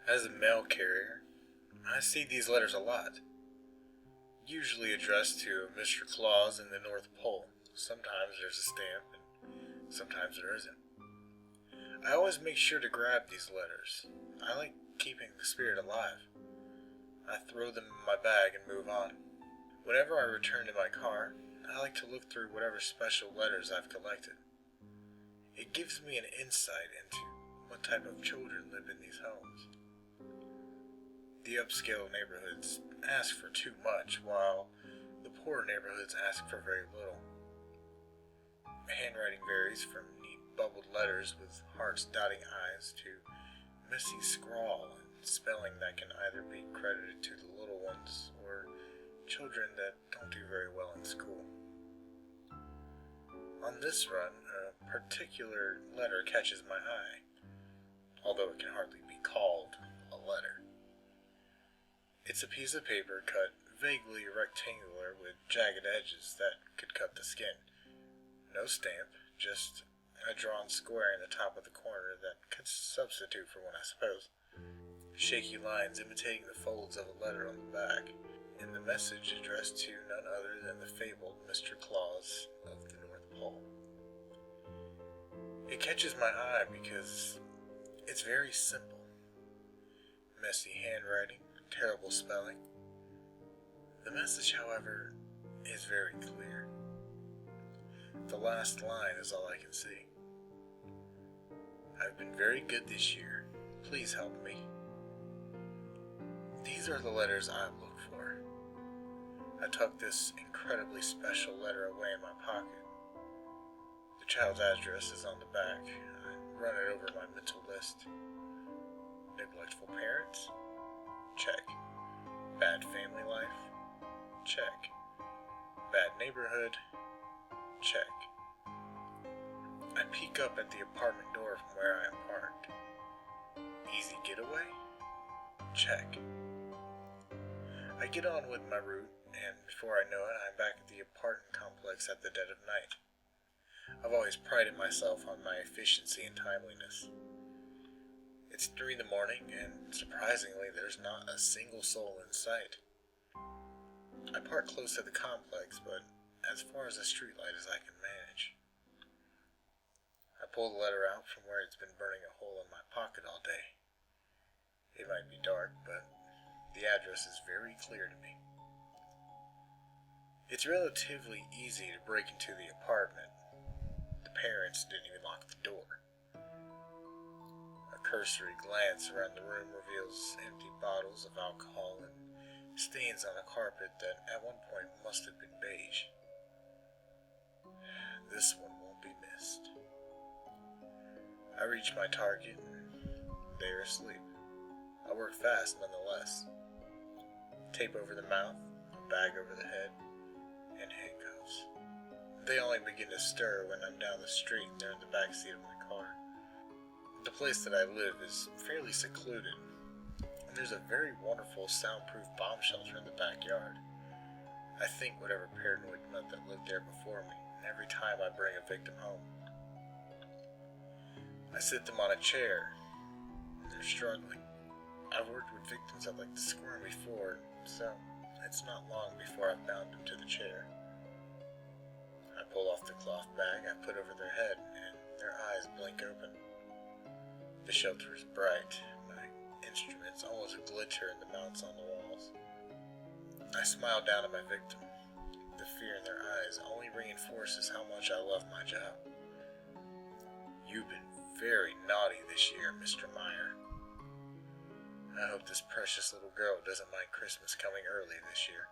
As a mail carrier, I see these letters a lot, usually addressed to Mr. Claus in the North Pole. Sometimes there's a stamp, and sometimes there isn't. I always make sure to grab these letters. I like keeping the spirit alive. I throw them in my bag and move on. Whenever I return to my car, I like to look through whatever special letters I've collected. It gives me an insight into what type of children live in these homes. The upscale neighborhoods ask for too much, while the poorer neighborhoods ask for very little. Handwriting varies from neat bubbled letters with hearts dotting I's to messy scrawl and spelling that can either be credited to the little ones or children that don't do very well in school. On this run, a particular letter catches my eye, although it can hardly be called a letter. It's a piece of paper cut vaguely rectangular with jagged edges that could cut the skin. No stamp, just a drawn square in the top of the corner that could substitute for one, I suppose. Shaky lines imitating the folds of a letter on the back, and the message addressed to none other than the fabled Mr. Claus of the North Pole. It catches my eye because it's very simple. Messy handwriting, terrible spelling. The message, however, is very clear. The last line is all I can see. I've been very good this year. Please help me. These are the letters I look for. I tuck this incredibly special letter away in my pocket. The child's address is on the back. I run it over my mental list. Neglectful parents? Check. Bad family life? Check. Bad neighborhood? Check. I peek up at the apartment door from where I am parked. Easy getaway? Check. I get on with my route, and before I know it, I'm back at the apartment complex at the dead of night. I've always prided myself on my efficiency and timeliness. It's 3 in the morning, and surprisingly, there's not a single soul in sight. I park close to the complex, but as far as a streetlight as I can manage. I pull the letter out from where it's been burning a hole in my pocket all day. It might be dark, but the address is very clear to me. It's relatively easy to break into the apartment. The parents didn't even lock the door. A cursory glance around the room reveals empty bottles of alcohol and stains on a carpet that at one point must have been beige. This one won't be missed. I reach my target and they're asleep. I work fast nonetheless. Tape over the mouth, a bag over the head, and handcuffs. They only begin to stir when I'm down the street and they're in the back seat of my car. The place that I live is fairly secluded, and there's a very wonderful soundproof bomb shelter in the backyard. I think whatever paranoid nut that lived there before me, every time I bring a victim home. I sit them on a chair, and they're struggling. I've worked with victims that like to squirm before, so it's not long before I've bound them to the chair. I pull off the cloth bag I put over their head, and their eyes blink open. The shelter is bright. My instruments almost glitter in the mounts on the walls. I smile down at my victim. The fear in their eyes only reinforces how much I love my job. You've been very naughty this year, Mr. Meyer. I hope this precious little girl doesn't mind Christmas coming early this year.